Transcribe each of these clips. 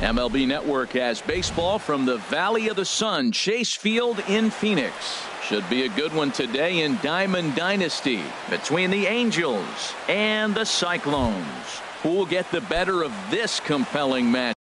MLB Network has baseball from the Valley of the Sun, Chase Field in Phoenix. Should be a good one today in Diamond Dynasty between the Angels and the Cyclones. Who will get the better of this compelling match?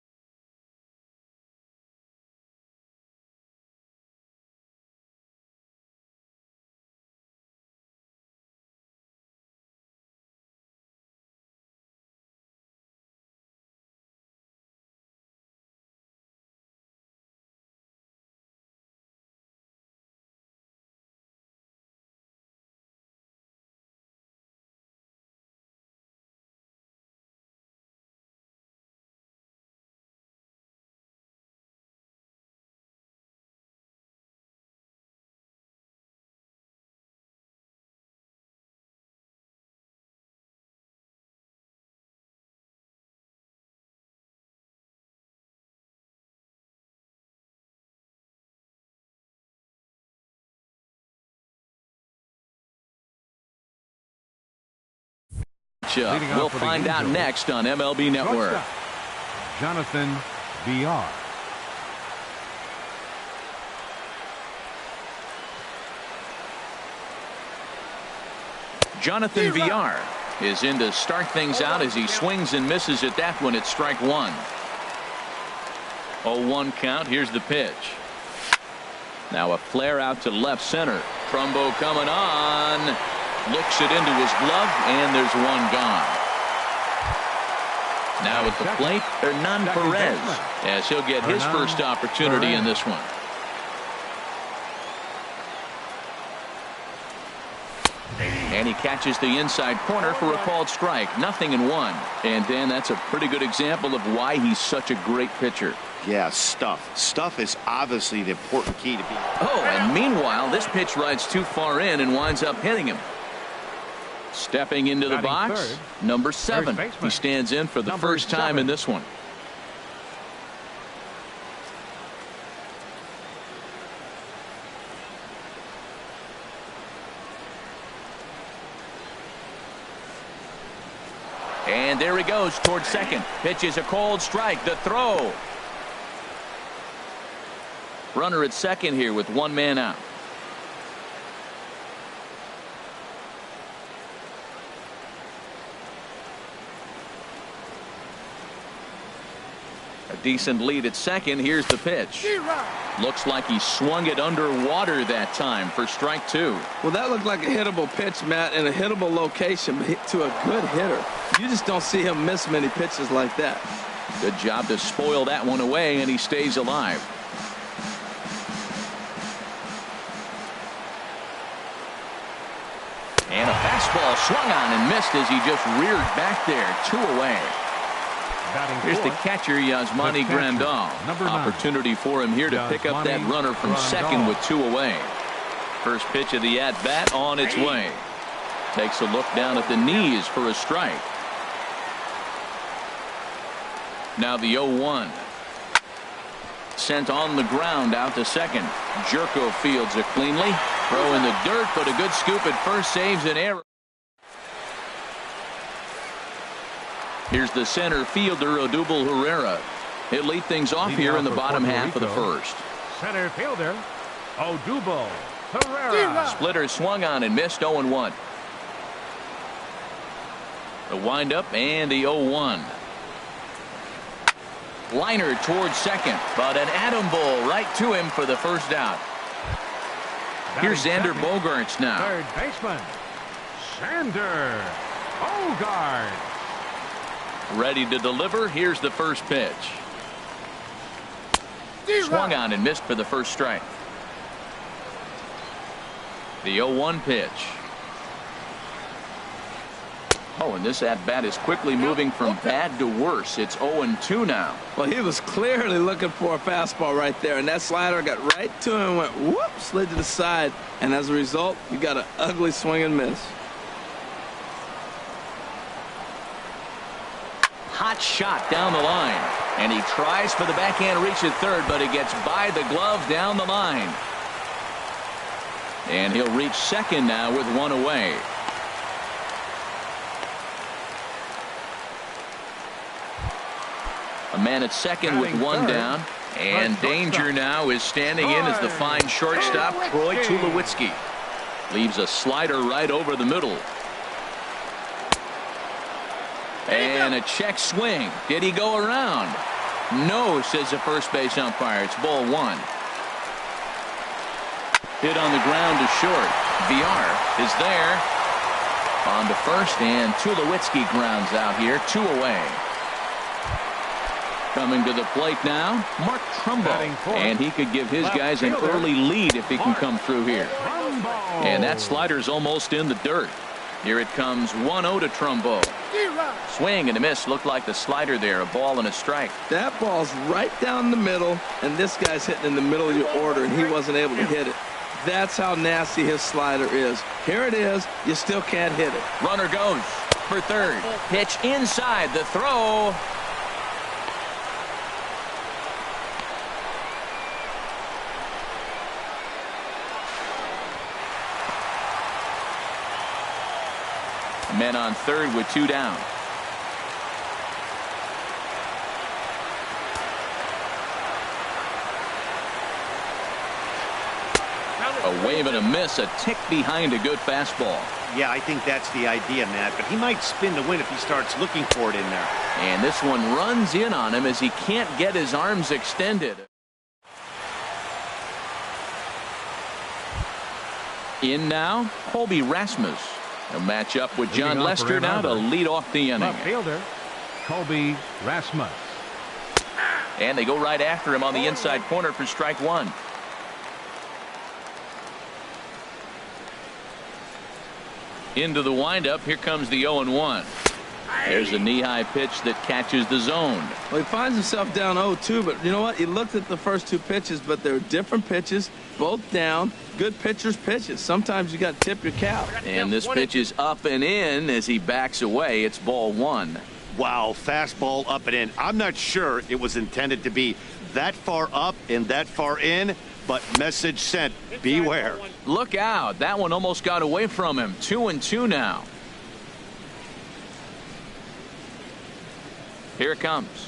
We'll find out next on MLB Network. Jonathan VR. Jonathan VR is in to start things out as he swings and misses at that one at strike one. 0-1 count. Here's the pitch. Now a flare out to left center. Trumbo coming on. Looks it into his glove, and there's one gone. Now at the plate, Hernan Perez, as he'll get his first opportunity in this one. And he catches the inside corner for a called strike. 0-1. And Dan, that's a pretty good example of why he's such a great pitcher. Yeah, stuff. Stuff is obviously the important key to be. Oh, and meanwhile, this pitch rides too far in and winds up hitting him. Stepping into the box, number 7. He stands in for the first time in this one. And there he goes towards second. Pitches a cold strike. The throw. Runner at second here with one man out. A decent lead at second. Here's the pitch. Looks like he swung it underwater that time for strike two. Well, that looked like a hittable pitch, Matt, in a hittable location to a good hitter. You just don't see him miss many pitches like that. Good job to spoil that one away, and he stays alive. And a fastball swung on and missed as he just reared back there. 2 away. Here's the catcher, Yasmani Grandal. Opportunity for him here to pick up that runner from second with 2 away. First pitch of the at-bat on its way. Takes a look down at the knees for a strike. Now the 0-1. Sent on the ground out to second. Jerko fields it cleanly. Throw in the dirt, but a good scoop at first saves an error. Here's the center fielder, Odubel Herrera. He'll lead things off here in the bottom half of the first. Center fielder, Odubel Herrera. Splitter swung on and missed. 0-1. The windup and the 0-1. Liner towards second, but an atom bowl right to him for the first out. Here's Xander Bogaerts now. Third baseman, Xander Bogaerts. Ready to deliver. Here's the first pitch. Swung on and missed for the first strike. The 0-1 pitch. Oh, and this at-bat is quickly moving from bad to worse. It's 0-2 now. Well, he was clearly looking for a fastball right there, and that slider got right to him and went whoop, slid to the side, and as a result, you got an ugly swing and miss. Hot shot down the line, and he tries for the backhand reach at third, but it gets by the glove down the line. And he'll reach second now with 1 away. A man at second with one down. And danger now is standing in as the fine shortstop, Troy Tulowitzki. Leaves a slider right over the middle. And a check swing. Did he go around? No, says the first base umpire. It's ball one. Hit on the ground to short. VR is there. On to first, and Tulowitzki grounds out here. 2 away. Coming to the plate now, Mark Trumbo. And he could give his guys an early lead if he can come through here. And that slider's almost in the dirt. Here it comes, 1-0 to Trumbo. Swing and a miss. Looked like the slider there. A ball and a strike. That ball's right down the middle, and this guy's hitting in the middle of your order, and he wasn't able to hit it. That's how nasty his slider is. Here it is. You still can't hit it. Runner goes for third. Pitch inside. The throw. Men on third with 2 down. A wave and a miss, a tick behind a good fastball. Yeah, I think that's the idea, Matt, but he might spin to win if he starts looking for it in there. And this one runs in on him as he can't get his arms extended. In now, Colby Rasmus. He'll match up with John Lester now to lead off the inning. Left fielder, Colby Rasmus. And they go right after him on the inside corner for strike one. Into the windup. Here comes the 0-1. There's a knee-high pitch that catches the zone. Well, he finds himself down 0-2, but you know what? He looked at the first 2 pitches, but they're different pitches, both down. Good pitchers' pitches. Sometimes you got to tip your cap. And this pitch is up and in as he backs away. It's ball one. Wow, fastball up and in. I'm not sure it was intended to be that far up and that far in, but message sent. Beware. Look out. That one almost got away from him. 2-2 now. Here it comes.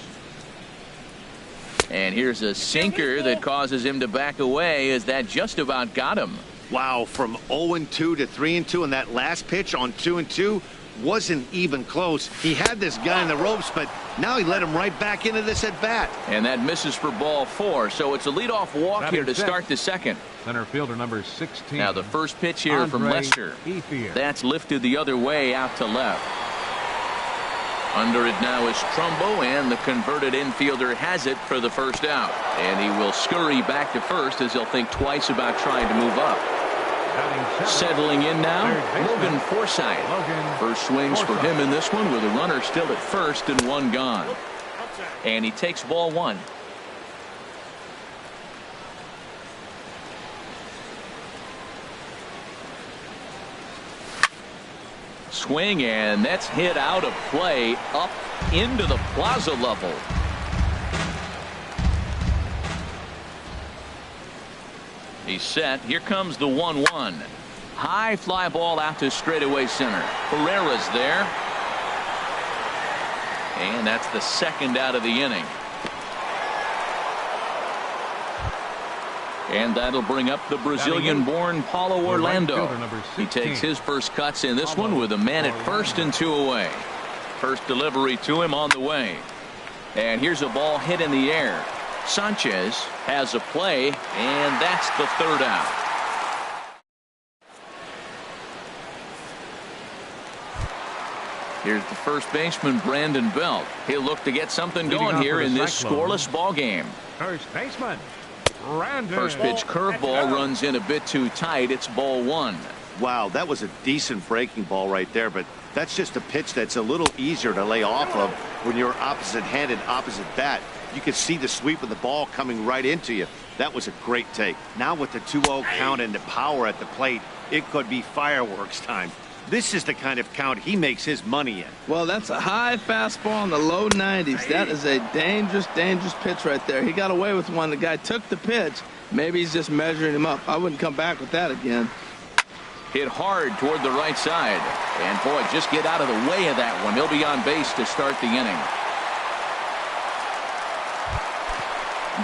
And here's a sinker that causes him to back away as that just about got him. Wow, from 0-2 to 3-2, and that last pitch on 2-2 wasn't even close. He had this guy in the ropes, but now he let him right back into this at bat. And that misses for ball 4, so it's a leadoff walk here to start the second. Center fielder number 16. Now the first pitch here from Lester. That's lifted the other way out to left. Under it now is Trumbo, and the converted infielder has it for the first out. And he will scurry back to first as he'll think twice about trying to move up. Settling in now, Logan Forsythe. First swings for him in this one with a runner still at first and 1 gone. And he takes ball 1. Swing, and that's hit out of play up into the plaza level. He's set. Here comes the 1-1. High fly ball out to straightaway center. Herrera's there. And that's the second out of the inning. And that'll bring up the Brazilian-born Paulo Orlando. He takes his first cuts in this one with a man at first and 2 away. First delivery to him on the way. And here's a ball hit in the air. Sanchez has a play, and that's the third out. Here's the first baseman, Brandon Belt. He'll look to get something going here in this scoreless ball game. First baseman. First pitch curveball runs in a bit too tight. It's ball 1. Wow, that was a decent breaking ball right there, but that's just a pitch that's a little easier to lay off of when you're opposite-handed, opposite bat. You could see the sweep of the ball coming right into you. That was a great take. Now with the 2-0 count and the power at the plate, it could be fireworks time. This is the kind of count he makes his money in. Well, that's a high fastball in the low 90s. That is a dangerous, dangerous pitch right there. He got away with one. The guy took the pitch. Maybe he's just measuring him up. I wouldn't come back with that again. Hit hard toward the right side. And, boy, just get out of the way of that one. He'll be on base to start the inning.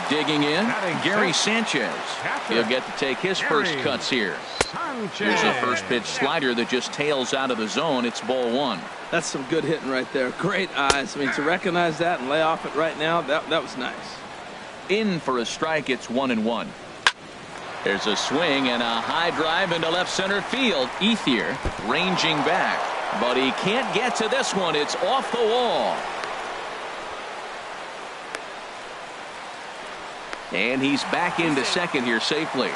Digging in, Gary Sanchez. He'll get to take his first cuts here. Here's a first pitch slider that just tails out of the zone. It's ball one. That's some good hitting right there. Great eyes. I mean, to recognize that and lay off it right now, that was nice. In for a strike. It's 1-1. There's a swing and a high drive into left center field. Ethier ranging back, but he can't get to this one. It's off the wall. And he's back into second here safely.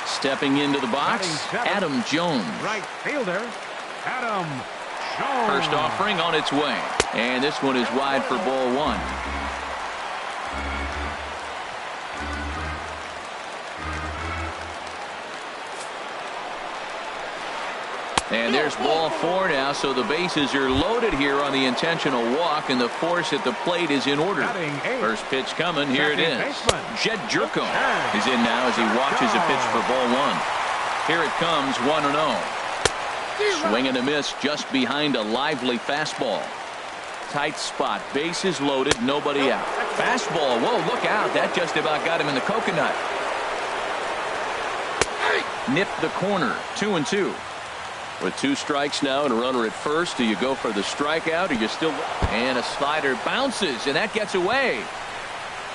Stepping into the box, Adam Jones. Right fielder, Adam Jones. First offering on its way. And this one is wide for ball one. And there's ball four now, so the bases are loaded here on the intentional walk, and the force at the plate is in order. First pitch coming. Here it is. Jed Jerko is in now as he watches a pitch for ball one. Here it comes, 1-0. Swing and a miss just behind a lively fastball. Tight spot. Bases loaded. Nobody out. Fastball. Whoa, look out. That just about got him in the coconut. Nipped the corner. 2-2. With two strikes now and a runner at first, do you go for the strikeout or you still? And a slider bounces, and that gets away.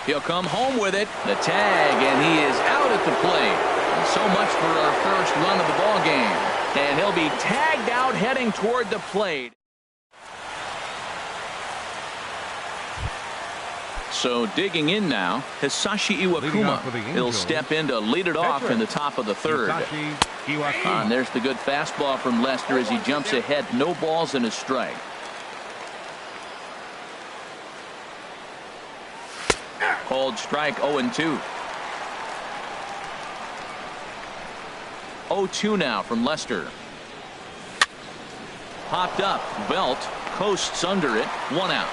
He'll come home with it. The tag, and he is out at the plate. And so much for our first run of the ball game. And he'll be tagged out heading toward the plate. So digging in now, Hisashi Iwakuma. He'll step in to lead it off in the top of the third. And there's the good fastball from Lester as he jumps ahead. No balls and a strike. Called strike. 0-2. 0-2 now from Lester. Popped up. Belt coasts under it. 1 out.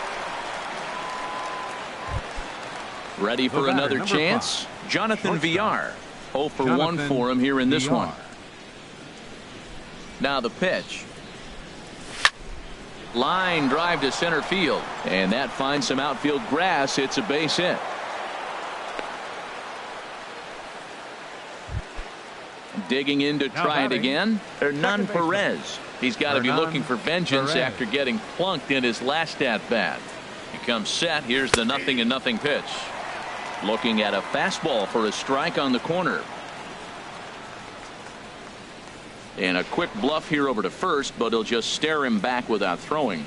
Ready for another chance. Jonathan Villar. 0 for 1 for him here in this one. Now the pitch. Line drive to center field. And that finds some outfield grass. It's a base hit. Digging in to try it again. Hernan Perez. He's got to be looking for vengeance after getting plunked in his last at-bat. He comes set. Here's the 0-0 pitch. Looking at a fastball for a strike on the corner. And a quick bluff here over to first, but he'll just stare him back without throwing.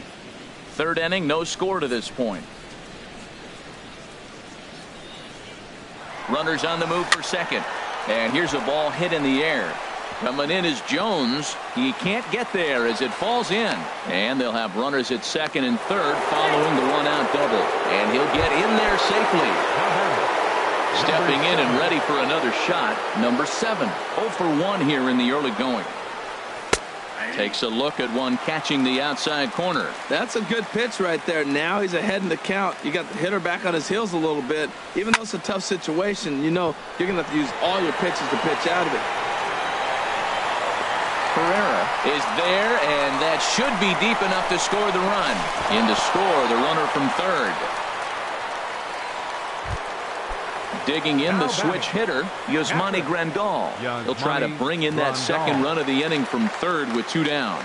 Third inning, no score to this point. Runners on the move for second. And here's a ball hit in the air. Coming in is Jones. He can't get there as it falls in. And they'll have runners at second and third following the one-out double. And he'll get in there safely. Stepping in and ready for another shot, number 7. 0 for 1 here in the early going. Takes a look at one catching the outside corner. That's a good pitch right there. Now he's ahead in the count. You got the hitter back on his heels a little bit. Even though it's a tough situation, you know you're going to have to use all your pitches to pitch out of it. Pereira is there, and that should be deep enough to score the run. In to score, the runner from third. Digging in the switch hitter, Yasmani Grandal. He'll try to bring in that second run of the inning from third with 2 down.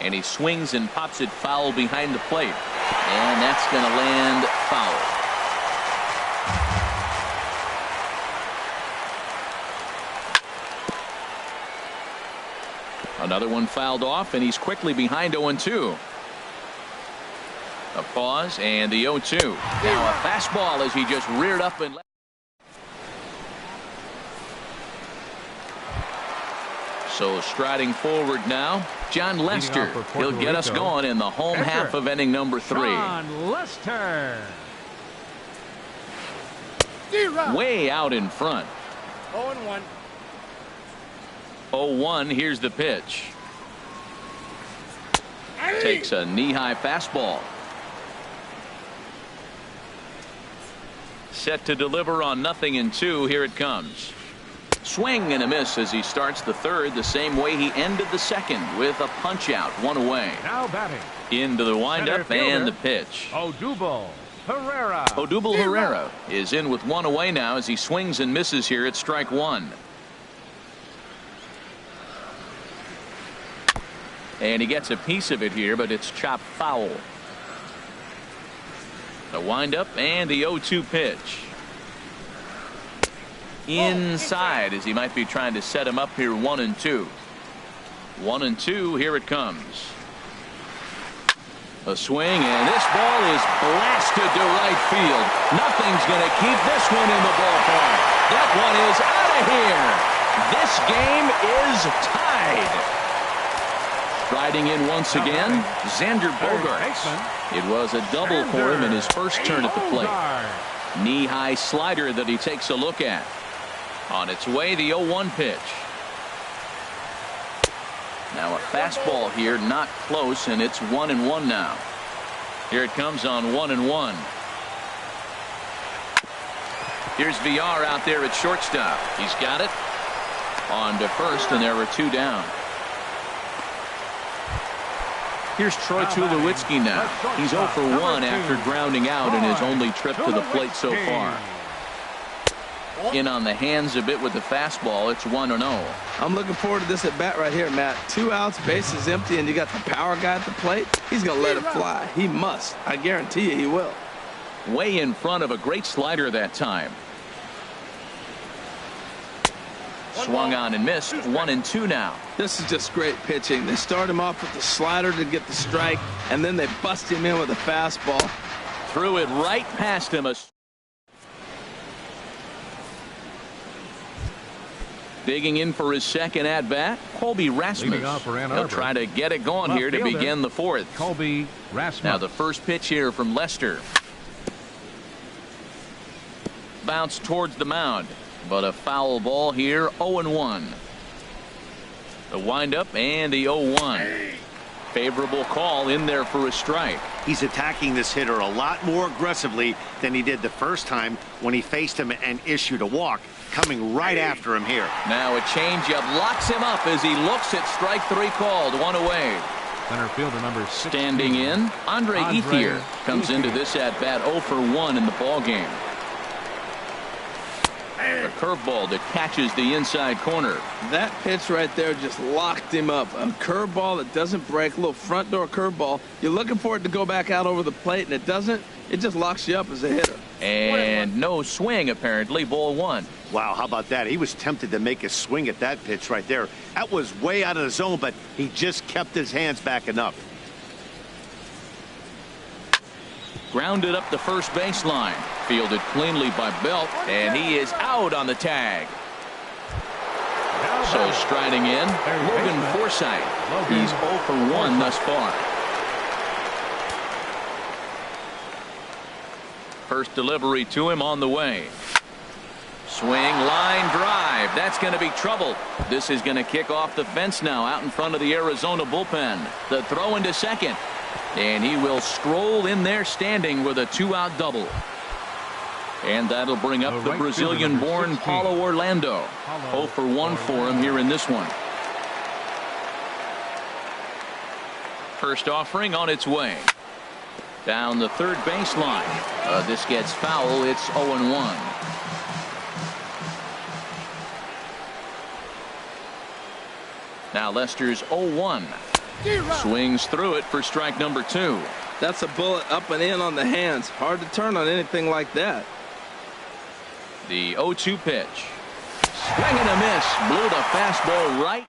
And he swings and pops it foul behind the plate. And that's going to land foul. Another one fouled off, and he's quickly behind 0-2. A pause and the 0-2. Now a fastball as he just reared up and left. So striding forward now, John Lester. He'll get us going in the home half of inning number 3. John Lester. Way out in front. 0-1. 0-1. Here's the pitch. Takes a knee-high fastball. Set to deliver on 0-2. Here it comes. Swing and a miss as he starts the third the same way he ended the second with a punch out, 1 away. Now batting. Into the windup and the pitch. Odubel. Herrera. Odubel Herrera is in with one away now as he swings and misses here at strike one. And he gets a piece of it here, but it's chopped foul. The windup and the 0-2 pitch. Inside as he might be trying to set him up here. 1-2. 1-2. Here it comes. A swing, and this ball is blasted to right field. Nothing's going to keep this one in the ballpark. That one is out of here. This game is tied. Striding in once again, Xander Bogaerts. It was a double for him in his first turn at the plate. Knee-high slider that he takes a look at. On its way, the 0-1 pitch. Now a fastball here, not close, and it's 1-1 now. Here it comes on 1-1. Here's VR out there at shortstop. He's got it. On to first, and there were two down. Here's Troy Tulowitzki now. He's 0 for 1 after grounding out in his only trip to the plate so far. In on the hands a bit with the fastball. It's 1-0. I'm looking forward to this at bat right here, Matt. 2 outs, bases empty, and you got the power guy at the plate. He's going to let it fly. He must. I guarantee you he will. Way in front of a great slider that time. Swung on and missed. 1-2 now. This is just great pitching. They start him off with the slider to get the strike, and then they bust him in with a fastball. Threw it right past him. Digging in for his second at bat, Colby Rasmus. He'll try to get it going here to begin the fourth. Colby Rasmus. Now the first pitch here from Lester. Bounce towards the mound, but a foul ball here. 0-1. The windup and the 0-1. Favorable call in there for a strike. He's attacking this hitter a lot more aggressively than he did the first time when he faced him and issued a walk. Coming right after him here. Now a changeup locks him up as he looks at strike 3 called. 1 away. Center fielder number 16. Standing in, Andre Ethier comes into this at bat 0 for 1 in the ball game. A curveball that catches the inside corner. That pitch right there just locked him up. A curveball that doesn't break, a little front door curveball. You're looking for it to go back out over the plate, and it doesn't. It just locks you up as a hitter. And no swing, apparently. Ball 1. Wow, how about that? He was tempted to make a swing at that pitch right there. That was way out of the zone, but he just kept his hands back enough. Grounded up the first baseline. Fielded cleanly by Belt, and he is out on the tag. So striding in, Logan Forsythe. He's 0 for 1 thus far. First delivery to him on the way. Swing, line drive. That's going to be trouble. This is going to kick off the fence now out in front of the Arizona bullpen. The throw into second. And he will stroll in there standing with a 2-out double. And that'll bring up the Brazilian-born Paulo Orlando. 0 for 1 for him here in this one. First offering on its way. Down the third baseline. This gets foul. It's 0-1. Now Lester's 0-1. Swings through it for strike number 2. That's a bullet up and in on the hands. Hard to turn on anything like that. The 0-2 pitch. Swing and a miss. Blew the fastball right.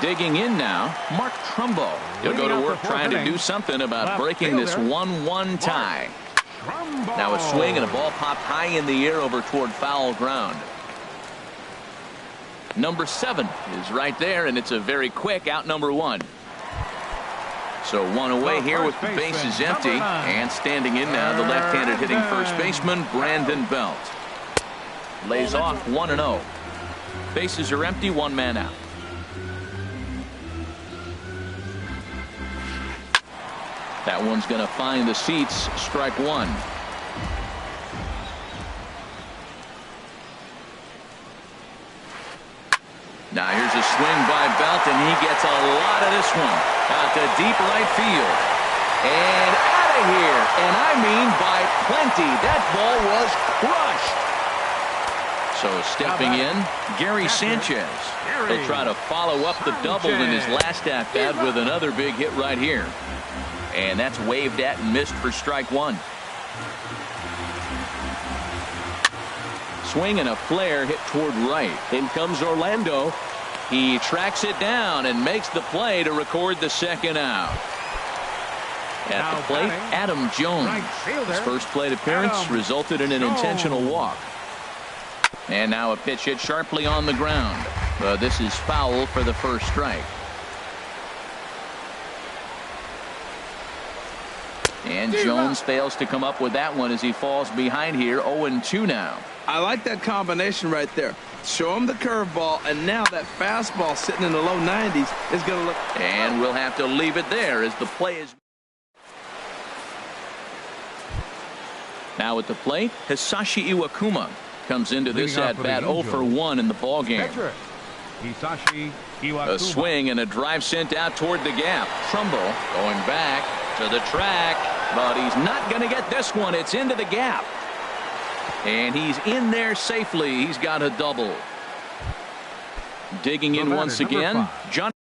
Digging in now, Mark Trumbo. He'll go to work trying to do something about breaking this 1-1 tie. Now a swing and a ball popped high in the air over toward foul ground. Number 7 is right there, and it's a very quick out. Number 1. So 1 away here with the bases empty, and standing in now the left-handed hitting first baseman Brandon Belt. Lays off 1-0. Bases are empty, 1 man out. That one's going to find the seats. Strike 1. Now here's a swing by Belt, and he gets a lot of this one. Out to deep right field. And out of here. And I mean by plenty. That ball was crushed. So stepping in, Gary Sanchez. He'll try to follow up the double in his last at-bat with another big hit right here. And that's waved at and missed for strike one. Swing and a flare hit toward right. In comes Orlando. He tracks it down and makes the play to record the second out. At the plate, Adam Jones. His first plate appearance resulted in an intentional walk. And now a pitch hit sharply on the ground. This is foul for the first strike. And Jones fails to come up with that one as he falls behind here. 0-2 now. I like that combination right there. Show him the curveball, and now that fastball sitting in the low 90s is going to look. And we'll have to leave it there as the play is. Now at the plate, Hisashi Iwakuma comes into this at-bat 0 for 1 in the ball game. A swing and a drive sent out toward the gap. Trumbull going back to the track, but he's not going to get this one. It's into the gap. And he's in there safely. He's got a double. Digging in once again, Jonathan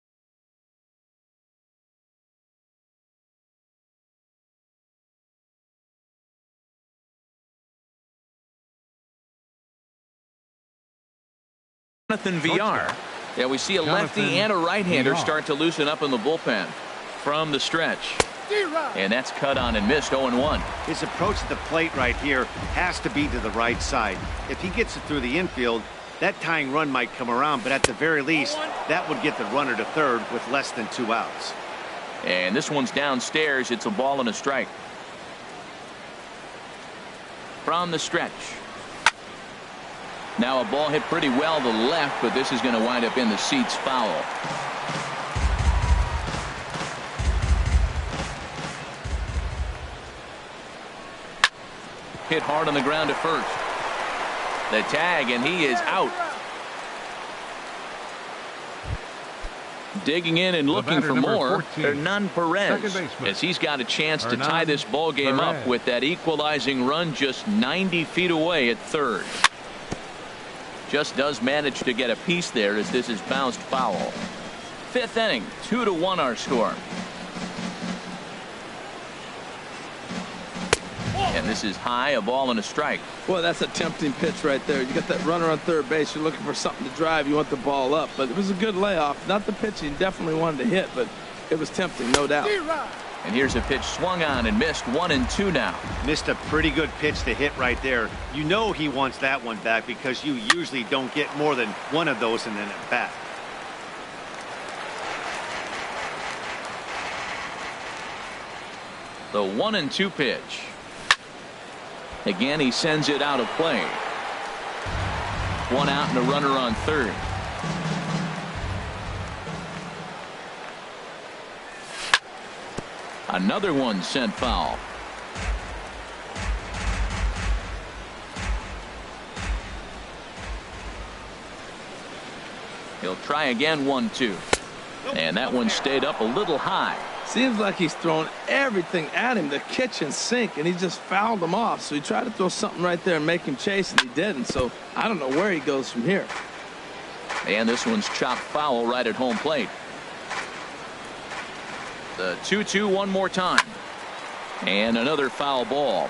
VR. Yeah, we see a lefty and a right-hander start to loosen up in the bullpen from the stretch. And that's cut on and missed. 0-1. His approach to the plate right here has to be to the right side. If he gets it through the infield, that tying run might come around, but at the very least, that would get the runner to third with less than 2 outs. And this one's downstairs. It's a ball and a strike. From the stretch. Now a ball hit pretty well to the left, but this is going to wind up in the seats foul. Hit hard on the ground to first. The tag, and he is out. Digging in and looking for more, Hernan Perez, as he's got a chance to tie this ball game up with that equalizing run just 90 feet away at third. Just does manage to get a piece there as this is bounced foul. Fifth inning, 2-1 our score. And this is high, a ball and a strike. Boy, that's a tempting pitch right there. You got that runner on third base. You're looking for something to drive. You want the ball up. But it was a good layoff. Not the pitch he definitely wanted to hit, but it was tempting, no doubt. And here's a pitch swung on and missed. 1-2 now. Missed a pretty good pitch to hit right there. You know he wants that one back because you usually don't get more than one of those in an at-bat. The 1-2 pitch. Again, he sends it out of play. 1 out and a runner on third. Another one sent foul. He'll try again. 1-2. And that one stayed up a little high. Seems like he's thrown everything at him, the kitchen sink, and he just fouled him off. So he tried to throw something right there and make him chase, and he didn't. So I don't know where he goes from here. And this one's chopped foul right at home plate. The 2-2 one more time. And another foul ball.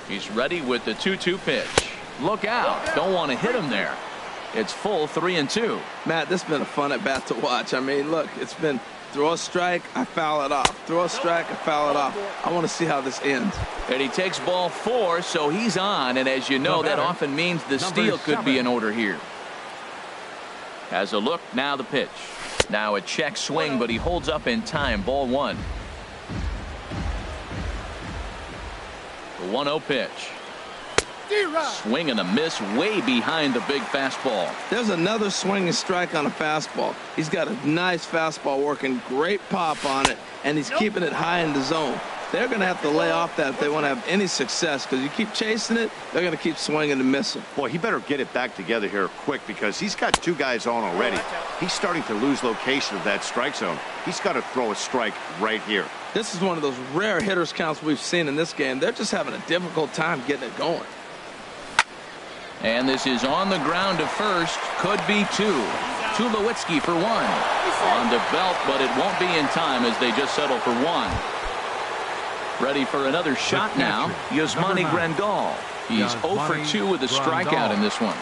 He's ready with the 2-2 pitch. Look out. Don't want to hit him there. It's full 3-2. Matt, this has been a fun at bat to watch. I mean, look, it's been throw a strike, I foul it off. Throw a strike, I foul it off. I want to see how this ends. And he takes ball 4, so he's on. And as you know, that often means the steal could be in order here. Has a look, now the pitch. Now a check swing, but he holds up in time. Ball 1. The 1-0 pitch. Swing and a miss way behind the big fastball. There's another swing and strike on a fastball. He's got a nice fastball working, great pop on it, and he's keeping it high in the zone. They're going to have to lay off that if they want to have any success, because you keep chasing it, they're going to keep swinging and missing. Boy, he better get it back together here quick, because he's got 2 guys on already. He's starting to lose location of that strike zone. He's got to throw a strike right here. This is one of those rare hitters counts we've seen in this game. They're just having a difficult time getting it going. And this is on the ground to first. Could be 2. Tulowitzki for 1. On to Belt, but it won't be in time as they just settle for 1. Ready for another shot now. Yasmani Grandal. He's 0 for 2 with a strikeout in this one.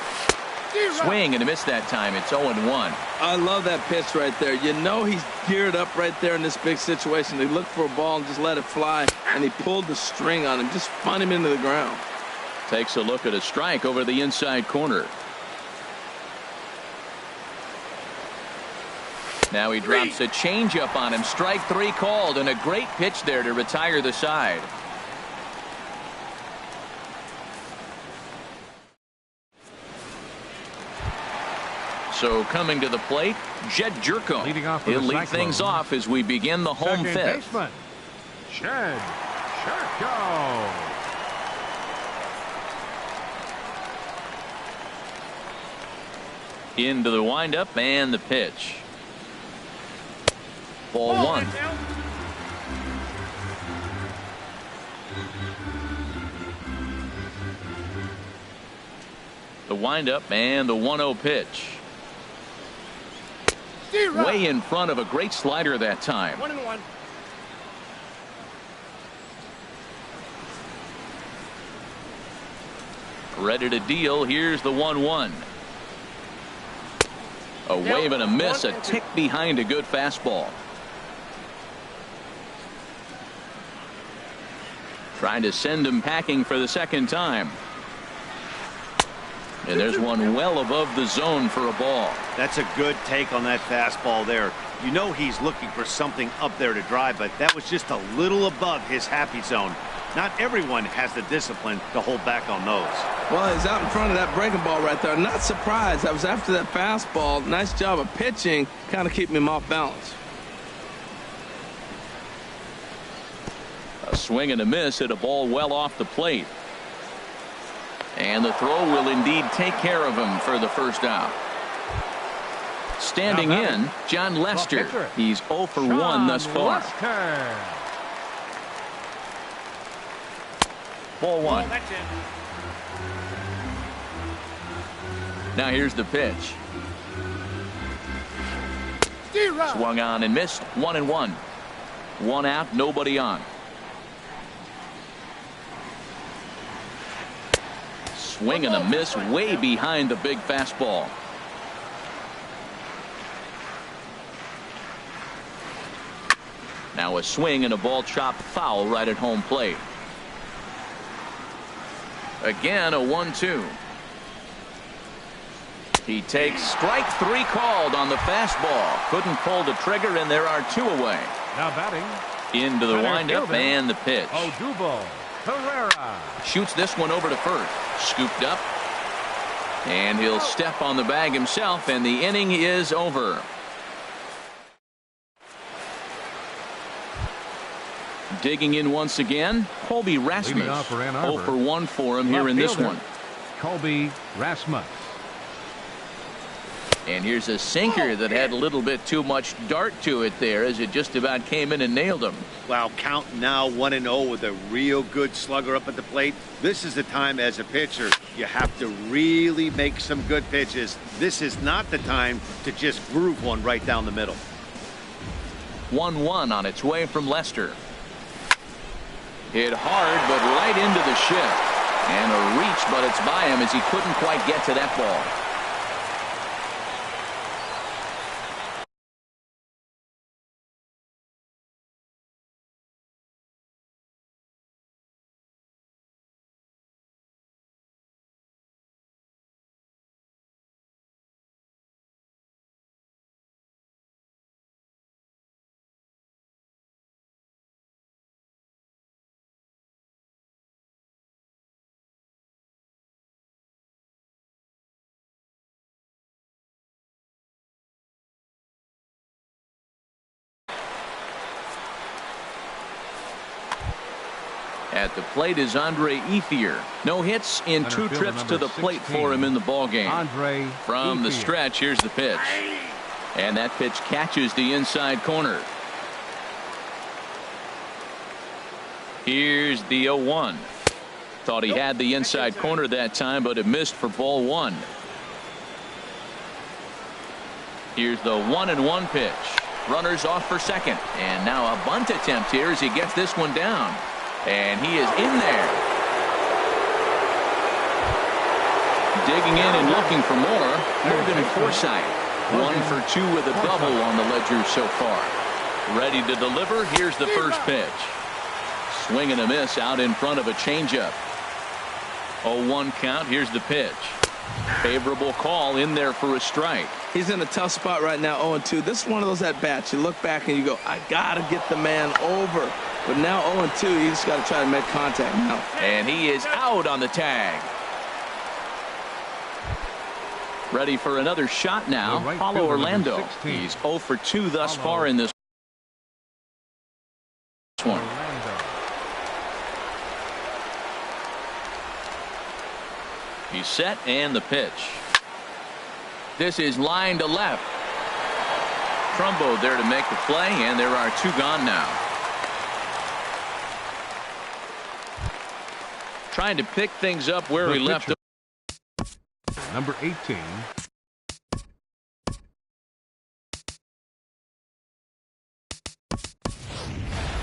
Swing and a miss that time. It's 0-1. I love that pitch right there. You know he's geared up right there in this big situation. He looked for a ball and just let it fly, and he pulled the string on him, just spun him into the ground. Takes a look at a strike over the inside corner. Now he drops a changeup on him. Strike 3 called, and a great pitch there to retire the side. So coming to the plate, Jed Jerko. He'll lead things off as we begin the home fifth. Baseman, Jed Jerko. Into the windup and the pitch. Ball 1. The windup and the 1-0 pitch. Way in front of a great slider that time. 1-1. Ready to deal. Here's the 1-1. A wave and a miss, a tick behind a good fastball. Trying to send him packing for the second time. And there's one well above the zone for a ball. That's a good take on that fastball there. You know he's looking for something up there to drive, but that was just a little above his happy zone. Not everyone has the discipline to hold back on those. Well, he's out in front of that breaking ball right there. Not surprised. That was after that fastball. Nice job of pitching, kind of keeping him off balance. A swing and a miss at a ball well off the plate. And the throw will indeed take care of him for the first out. Standing in, John Lester. He's 0 for 1 thus far. Ball 1. Now here's the pitch. Swung on and missed. 1-1. 1 out, nobody on. Swing and a miss way behind the big fastball. Now a swing and a ball chopped foul right at home plate. Again a 1-2. He takes strike 3 called on the fastball. Couldn't pull the trigger, and there are 2 away. Now batting. Into the windup and the pitch. Odubel Herrera shoots this one over to first. Scooped up. And he'll step on the bag himself, and the inning is over. Digging in once again, Colby Rasmus. 0 for 1 for him here in this one. Colby Rasmus. And here's a sinker that had a little bit too much dart to it there, as it just about came in and nailed him. Wow, count now 1-0 with a real good slugger up at the plate. This is the time as a pitcher you have to really make some good pitches. This is not the time to just groove one right down the middle. 1-1 on its way from Lester. Hit hard, but right into the shift. And a reach, but it's by him as he couldn't quite get to that ball. At the plate is Andre Ethier. No hits in 2 trips to the plate for him in the ballgame. From the stretch, here's the pitch. And that pitch catches the inside corner. Here's the 0-1. Thought he had the inside corner that time, but it missed for ball 1. Here's the 1-1 pitch. Runners off for second. And now a bunt attempt here as he gets this one down. And he is in there. Digging in and looking for more. Morgan Forsythe. 1 for 2 with a double on the ledger so far. Ready to deliver. Here's the first pitch. Swing and a miss out in front of a changeup. 0-1 count. Here's the pitch. Favorable call in there for a strike. He's in a tough spot right now, 0-2. This is one of those at-bats. You look back and you go, I got to get the man over. But now 0-2, you just got to try to make contact now. And he is out on the tag. Ready for another shot now. Paulo Orlando. He's 0 for 2 thus far in this one. He's set and the pitch. This is line to left. Trumbo there to make the play, and there are 2 gone now. Trying to pick things up where he left. Number 18.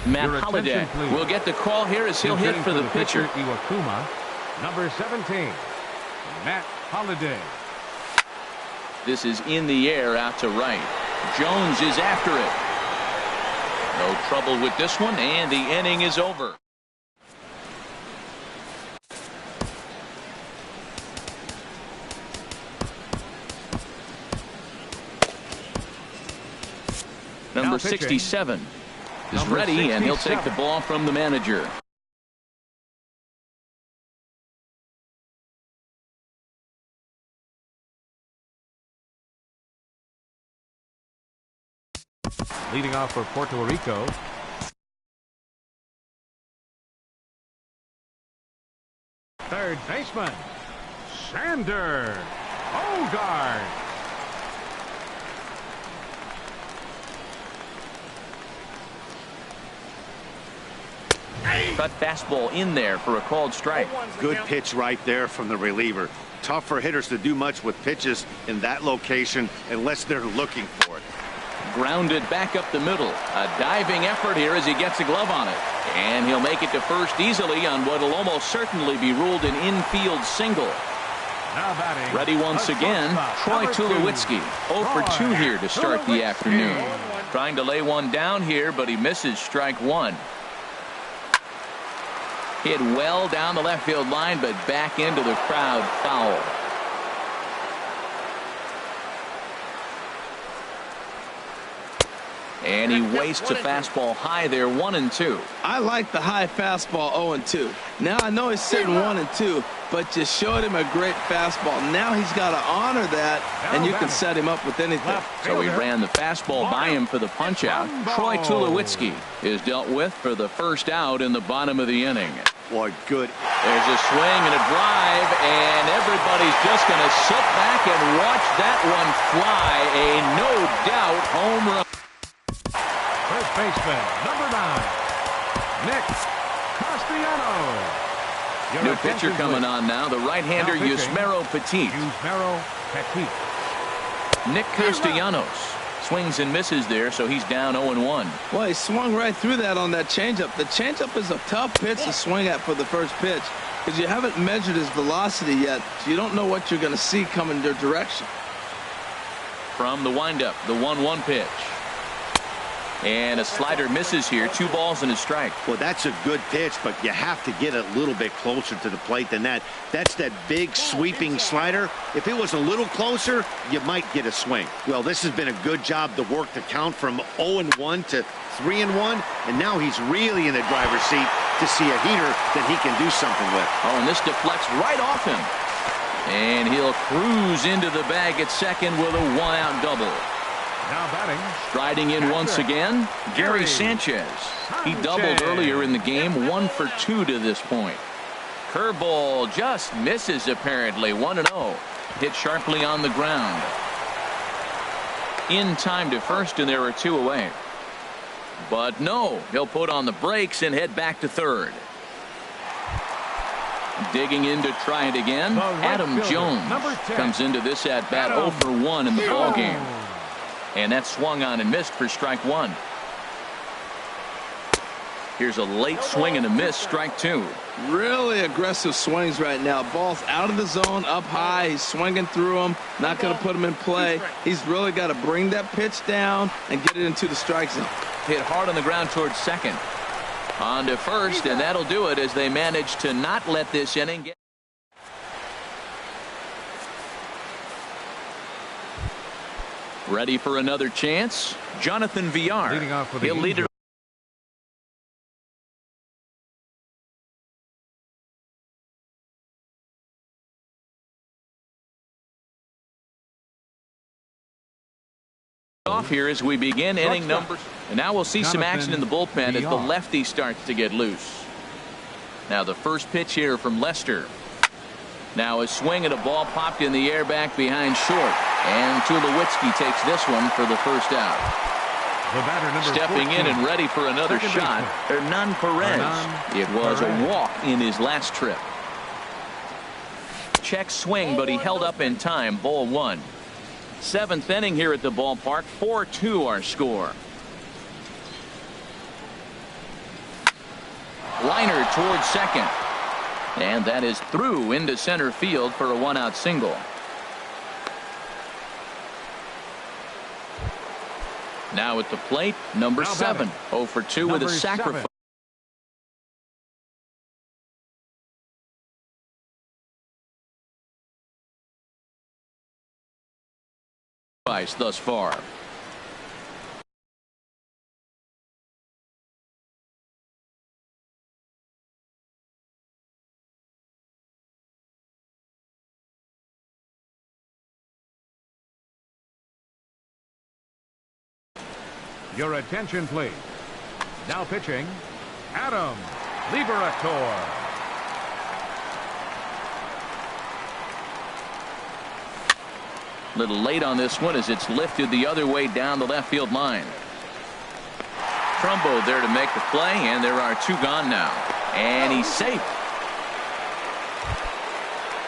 Matt Holliday will get the call here as he'll hit for the pitcher. Iwakuma. Number 17. Matt Holliday. This is in the air out to right. Jones is after it. No trouble with this one, and the inning is over. Number 67 is ready, and he'll take the ball from the manager. Leading off for Puerto Rico. Third baseman, Sander Bogart. Cut fastball in there for a called strike. Good pitch right there from the reliever. Tough for hitters to do much with pitches in that location unless they're looking for it. Grounded back up the middle. A diving effort here as he gets a glove on it. And he'll make it to first easily on what will almost certainly be ruled an infield single. Now batting. Ready once again, Troy Tulowitzki. 0 for 2 here to start the afternoon. Trying to lay one down here, but he misses strike 1. Hit well down the left field line, but back into the crowd foul. And he wastes a fastball high there, 1-2. I like the high fastball 0-2. Now I know he's sitting 1-2, but you showed him a great fastball. Now he's got to honor that, and you can set him up with anything. So he ran the fastball by him for the punch out. Troy Tulowitzki is dealt with for the first out in the bottom of the inning. Boy, good. There's a swing and a drive, and everybody's just going to sit back and watch that one fly. A no-doubt home run. First baseman, number 9, Nick Castellanos. New pitcher coming on now, the right-hander Yusmeiro Petit. Nick Castellanos swings and misses there, so he's down 0-1. Well, he swung right through that on that changeup. The changeup is a tough pitch to swing at for the first pitch because you haven't measured his velocity yet, so you don't know what you're going to see coming your direction. From the windup, the 1-1 pitch. And a slider misses here. 2 balls and a strike. Well, that's a good pitch, but you have to get a little bit closer to the plate than that. That's that big sweeping slider. If it was a little closer, you might get a swing. Well, this has been a good job to work the count from 0-1 to 3-1, and now he's really in the driver's seat to see a heater that he can do something with. Oh, and this deflects right off him. And he'll cruise into the bag at second with a 1-out double. Now batting. Striding in once again, Gary Sanchez. He doubled earlier in the game, 1 for 2 to this point. Curveball just misses apparently, 1-0. Hit sharply on the ground. In time to first, and there are 2 away. But no, he'll put on the brakes and head back to third. Digging in to try it again, Adam Jones comes into this at bat 0 for 1 in the ball game. And that swung on and missed for strike 1. Here's a late swing and a miss, strike 2. Really aggressive swings right now. Ball's out of the zone, up high. He's swinging through them, not going to put him in play. He's really got to bring that pitch down and get it into the strike zone. Hit hard on the ground towards second. On to first, and that'll do it as they manage to not let this inning get. Ready for another chance? Jonathan Villar. Leading off with He'll lead it. Off here as we begin inning number. And now we'll see some action in the bullpen as the lefty starts to get loose. Now the first pitch here from Lester. Now a swing at a ball popped in the air back behind short. And Tulowitzki takes this one for the first out. Stepping 14. In and ready for another shot, Hernan Perez. It was a walk in his last trip. Check swing, but he held up in time. Ball 1. 7th inning here at the ballpark. 4-2 our score. Liner towards second. And that is through into center field for a 1-out single. Now at the plate, number 7. 0 for 2 with a sacrifice. Thus far. Your attention, please. Now pitching, Adam Liberator. Little late on this one as it's lifted the other way down the left field line. Trumbo there to make the play, and there are 2 gone now. And he's safe.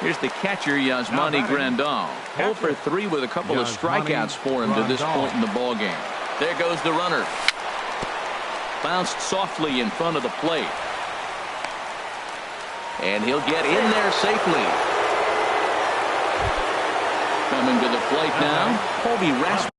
Here's the catcher, Yasmani Grandal. 0 for 3 with a couple of strikeouts for him to this point in the ball game. There goes the runner. Bounced softly in front of the plate. And he'll get in there safely. Coming to the plate now, Colby Rasmussen.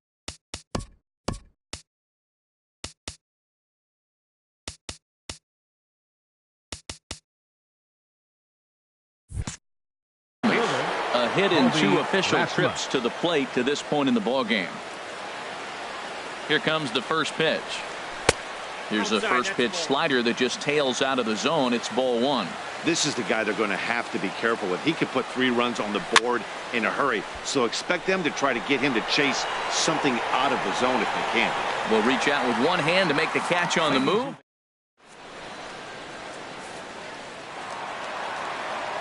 A hit in 2 official trips to the plate to this point in the ball game. Here comes the first pitch. Here's a first pitch slider that just tails out of the zone. It's ball 1. This is the guy they're going to have to be careful with. He could put 3 runs on the board in a hurry. So expect them to try to get him to chase something out of the zone if they can. Will reach out with one hand to make the catch on the move.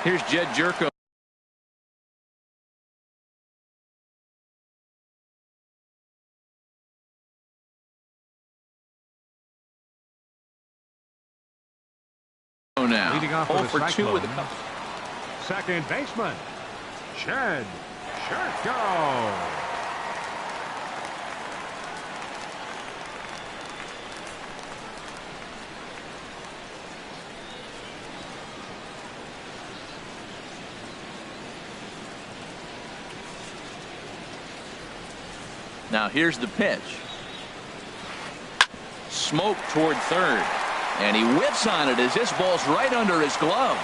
Here's Jed Jerko. Now leading off 0 with for 2 with a couple. Second baseman, Jed Jerko. Now here's the pitch. Smoke toward third. And he whips on it as this ball's right under his glove.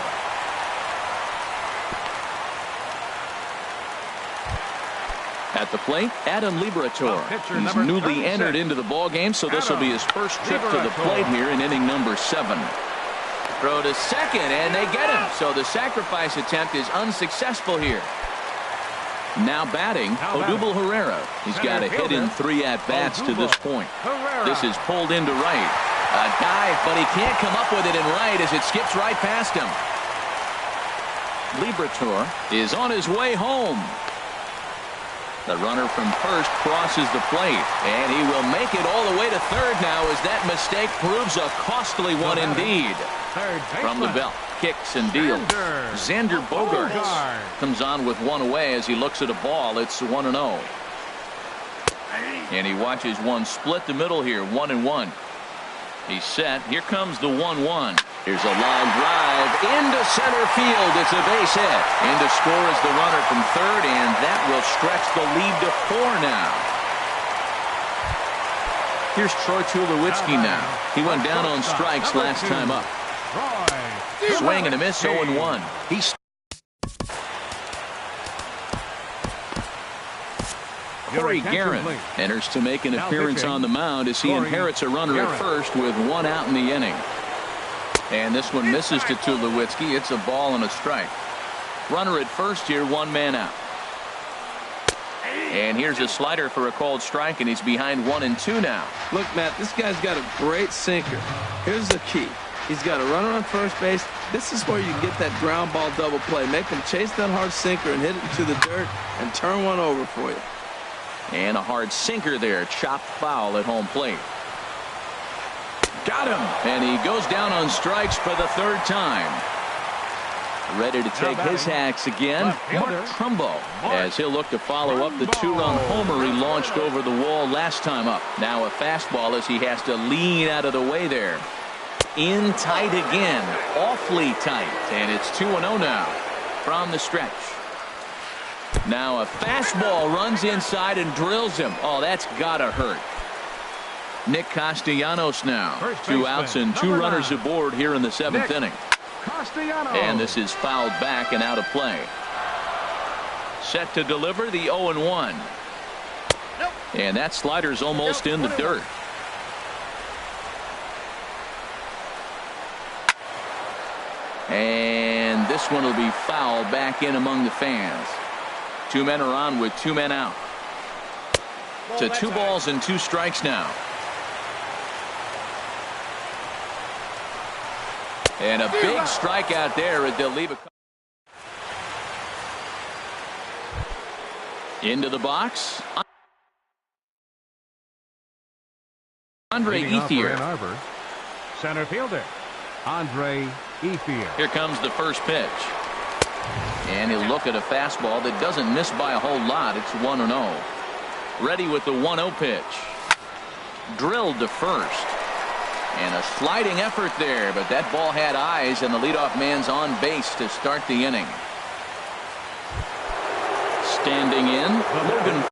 At the plate, Adam Liberator. He's newly entered into the ball game, so this will be his first trip to the plate here in inning number 7. Throw to second, and they get him. So the sacrifice attempt is unsuccessful here. Now batting, Odubel Herrera. He's got a hit in 3 at-bats to this point. This is pulled into right. A dive, but he can't come up with it in right as it skips right past him. Liberatore is on his way home. The runner from first crosses the plate, and he will make it all the way to third now as that mistake proves a costly one indeed. From the belt, kicks and deals. Xander Bogaerts comes on with one away as he looks at a ball. It's 1-0. And he watches one split the middle here, 1-1. He's set. Here comes the 1-1. Here's a line drive into center field. It's a base hit. In to score is the runner from third, and that will stretch the lead to 4 now. Here's Troy Tulowitzki now. He went down on strikes last time up. Swing and a miss, 0-1. He's Corey Guerin enters to make an appearance on the mound as he inherits a runner at first with 1 out in the inning. And this one misses to Tulowitzki. It's a ball and a strike. Runner at first here, 1 man out. And here's a slider for a called strike, and he's behind 1-2 now. Look, Matt, this guy's got a great sinker. Here's the key. He's got a runner on first base. This is where you get that ground ball double play. Make him chase that hard sinker and hit it into the dirt and turn one over for you. And a hard sinker there, chopped foul at home plate. Got him, and he goes down on strikes for the 3rd time. Ready to take his hacks again, Mark Trumbo, as he'll look to follow up the 2-run homer he launched over the wall last time up. Now a fastball as he has to lean out of the way there. In tight again, awfully tight, and it's 2-0 now from the stretch. Now a fastball runs inside and drills him. Oh, that's gotta hurt. Nick Castellanos now. 2 outs and 2 runners aboard here in the 7th inning. And this is fouled back and out of play. Set to deliver the 0-1. And that slider's almost in the dirt. And this one will be fouled back in among the fans. 2 men are on with 2 men out. To 2 balls and 2 strikes now. And a big strikeout there at they'll leave a. Into the box. Andre Ethier. Center fielder Andre Ethier. Here comes the first pitch. And he'll look at a fastball that doesn't miss by a whole lot. It's 1-0. Ready with the 1-0 pitch. Drilled to first. And a sliding effort there, but that ball had eyes, and the leadoff man's on base to start the inning. Standing in, Logan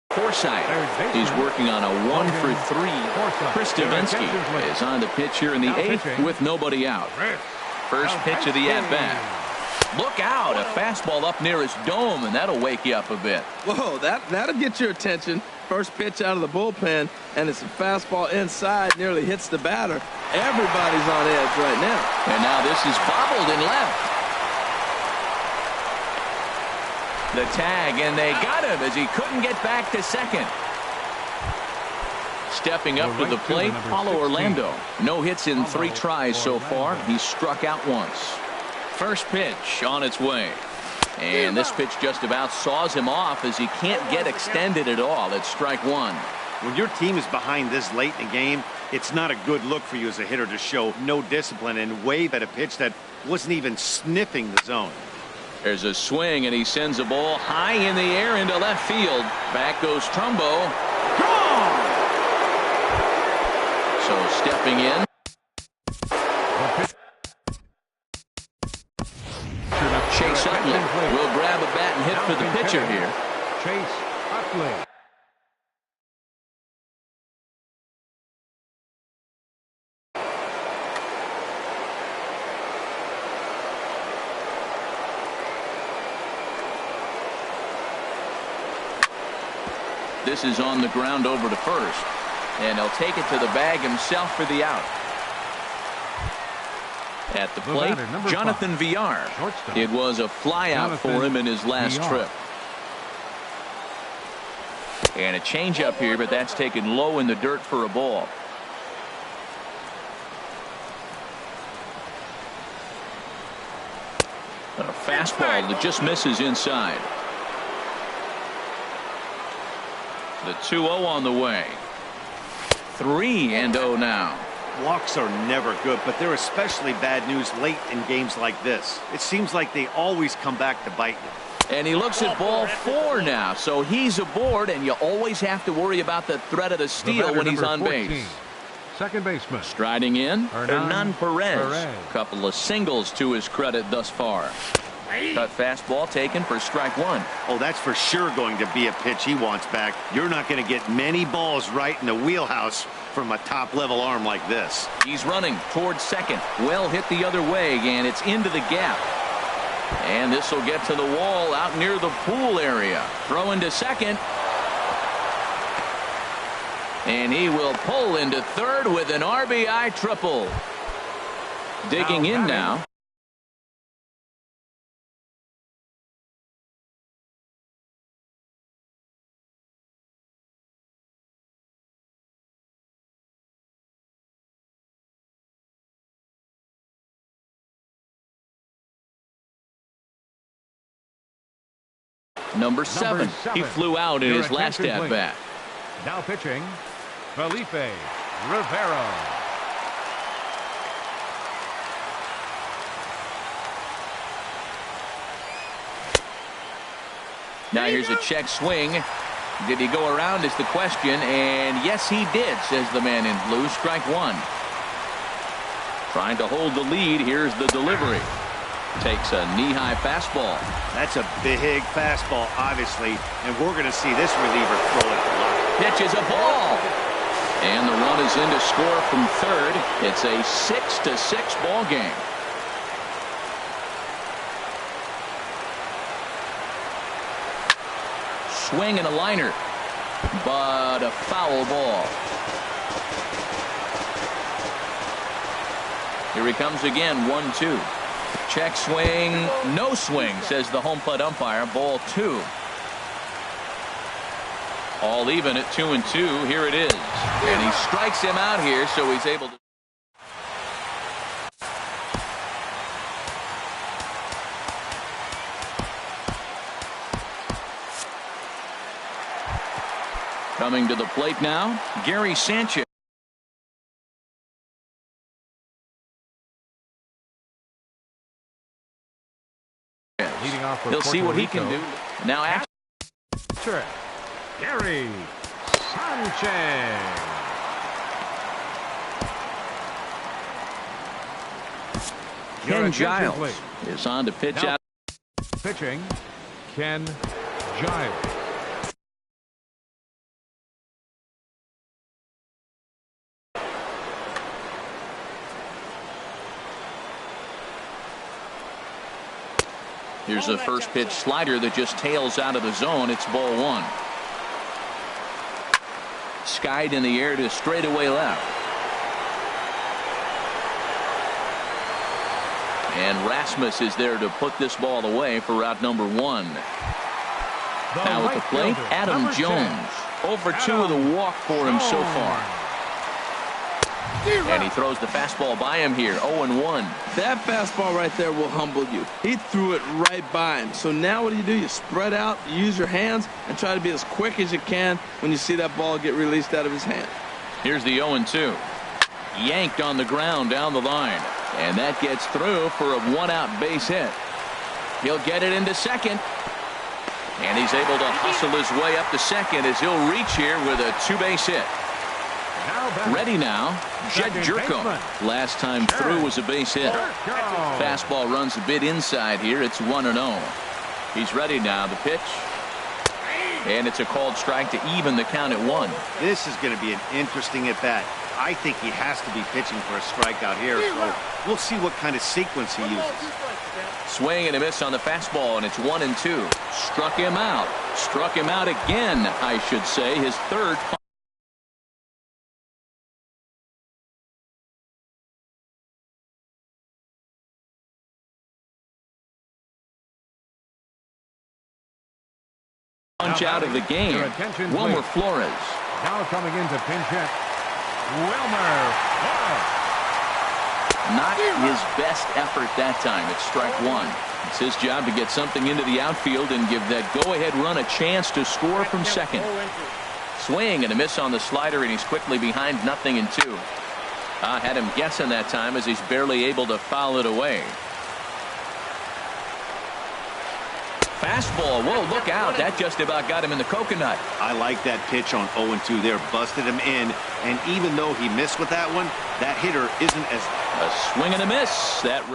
Forsythe. He's working on a 1-for-3. Chris Davinsky is on the pitch here in the 8th with nobody out. First pitch of the at-bat. Look out, a fastball up near his dome, and that'll wake you up a bit. Whoa, that'll get your attention. First pitch out of the bullpen, and it's a fastball inside, nearly hits the batter. Everybody's on edge right now. And now this is bobbled in left. The tag, and they got him as he couldn't get back to second. Stepping up to the plate, Paulo Orlando. No hits in 3 tries so far. He's struck out once. First pitch on its way. And this pitch just about saws him off as he can't get extended at all. It's strike 1. When your team is behind this late in the game, it's not a good look for you as a hitter to show no discipline and wave at a pitch that wasn't even sniffing the zone. There's a swing, and he sends a ball high in the air into left field. Back goes Trumbo. Gone! So stepping in. Chase Utley will grab a bat and hit for the pitcher here. Chase Utley. This is on the ground over to first, and he'll take it to the bag himself for the out. At the plate, Jonathan Villar. It was a flyout for him in his last trip. And a changeup here, but that's taken low in the dirt for a ball. A fastball that just misses inside. The 2-0 on the way. 3-0 now. Walks are never good, but they're especially bad news late in games like this. It seems like they always come back to bite you. And he looks at ball 4 now, so he's aboard, and you always have to worry about the threat of the steal when he's on 14, base. second baseman. Striding in, Hernan Perez. Perez. Couple of singles to his credit thus far. Cut fastball taken for strike 1. Oh, that's for sure going to be a pitch he wants back. You're not going to get many balls right in the wheelhouse from a top-level arm like this. He's running towards second. Well hit the other way, and it's into the gap. And this will get to the wall out near the pool area. Throw into second. And he will pull into third with an RBI triple. Digging in now. Number 7. He flew out in his last at-bat. Now pitching, Felipe Rivera. Now here's a check swing. Did he go around is the question, and yes he did, says the man in blue. Strike 1. Trying to hold the lead. Here's the delivery. Takes a knee-high fastball. That's a big fastball, obviously, and we're going to see this reliever throw it a lot. Pitches a ball. And the run is in to score from third. It's a 6-6 ball game. Swing and a liner, but a foul ball. Here he comes again, 1-2. Check swing, no swing, says the home plate umpire. Ball 2. All even at 2-2. Here it is. And he strikes him out here, so he's able to. Coming to the plate now, Gary Sanchez. He'll see what he can do. Now after Gary Sanchez. Ken Giles is on to pitch out. Pitching, Ken Giles. Here's a first pitch slider that just tails out of the zone. It's ball 1. Skied in the air to straightaway left. And Rasmus is there to put this ball away for route number 1. Now at the plate, Adam Jones. Over 2 with a walk for him so far. And he throws the fastball by him here, 0-1. That fastball right there will humble you. He threw it right by him. So now what do? You spread out, you use your hands, and try to be as quick as you can when you see that ball get released out of his hand. Here's the 0-2. Yanked on the ground down the line. And that gets through for a 1-out base hit. He'll get it into second. And he's able to hustle his way up to second as he'll reach here with a 2-base hit. Ready now, Jed Jerko. Last time through was a base hit. Fastball runs a bit inside here. It's 1-0. He's ready now. The pitch. And it's a called strike to even the count at 1. This is going to be an interesting at-bat. I think he has to be pitching for a strikeout here, so we'll see what kind of sequence he uses. Swing and a miss on the fastball, and it's 1-2. Struck him out. Struck him out again, I should say. His third. punch out of the game. Wilmer Flores. Now coming in to pinch hit, Wilmer Flores. Not his best effort that time. It's strike one. It's his job to get something into the outfield and give that go-ahead run a chance to score from second. Swing and a miss on the slider, and he's quickly behind 0-2. Had him guessing that time as he's barely able to foul it away. Fastball. Whoa, look out. That just about got him in the coconut. I like that pitch on 0-2 there. Busted him in. And even though he missed with that one, that hitter isn't as... A swing and a miss. That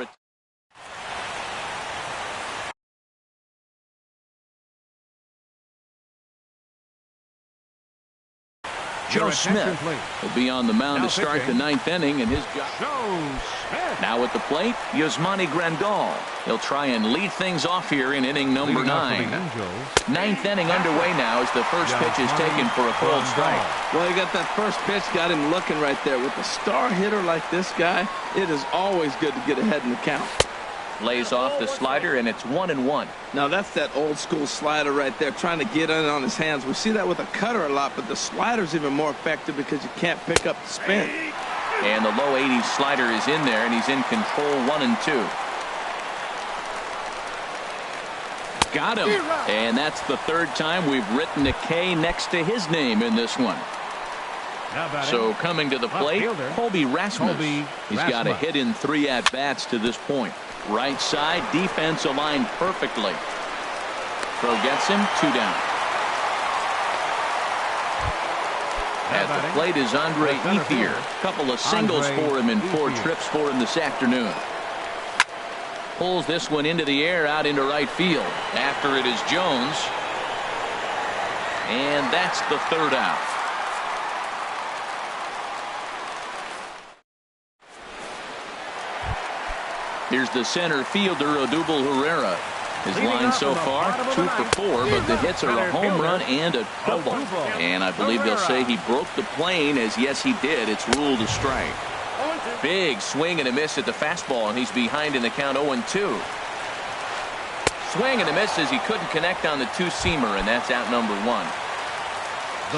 Joe Smith will be on the mound to start the 9th inning, and his job. Now at the plate, Yasmani Grandal. He'll try and lead things off here in inning number 9. 9th inning underway now as the first pitch is taken for a cold strike. Well, he got that first pitch, got him looking right there. With a star hitter like this guy, it is always good to get ahead in the count. Lays off the slider, and it's 1-1. Now that's that old school slider right there, trying to get in on his hands. We see that with a cutter a lot, but the slider's even more effective because you can't pick up the spin. And the low 80s slider is in there, and he's in control. 1-2. Got him. And that's the third time we've written a K next to his name in this one. So coming to the plate, Colby Rasmus. He's got a hit in 3 at-bats to this point. Right side, defense aligned perfectly. Throw gets him, 2 down. At the plate is Andre Ethier. Couple of singles for him in 4 trips for him this afternoon. Pulls this one into the air out into right field. After it is Jones. And that's the 3rd out. Here's the center fielder, Odubel Herrera. His line so far, 2 for 4, but the hits are a home run and a double. And I believe they'll say he broke the plane, as yes, he did. It's ruled a strike. Big swing and a miss at the fastball, and he's behind in the count 0-2. Swing and a miss as he couldn't connect on the 2-seamer, and that's out number 1.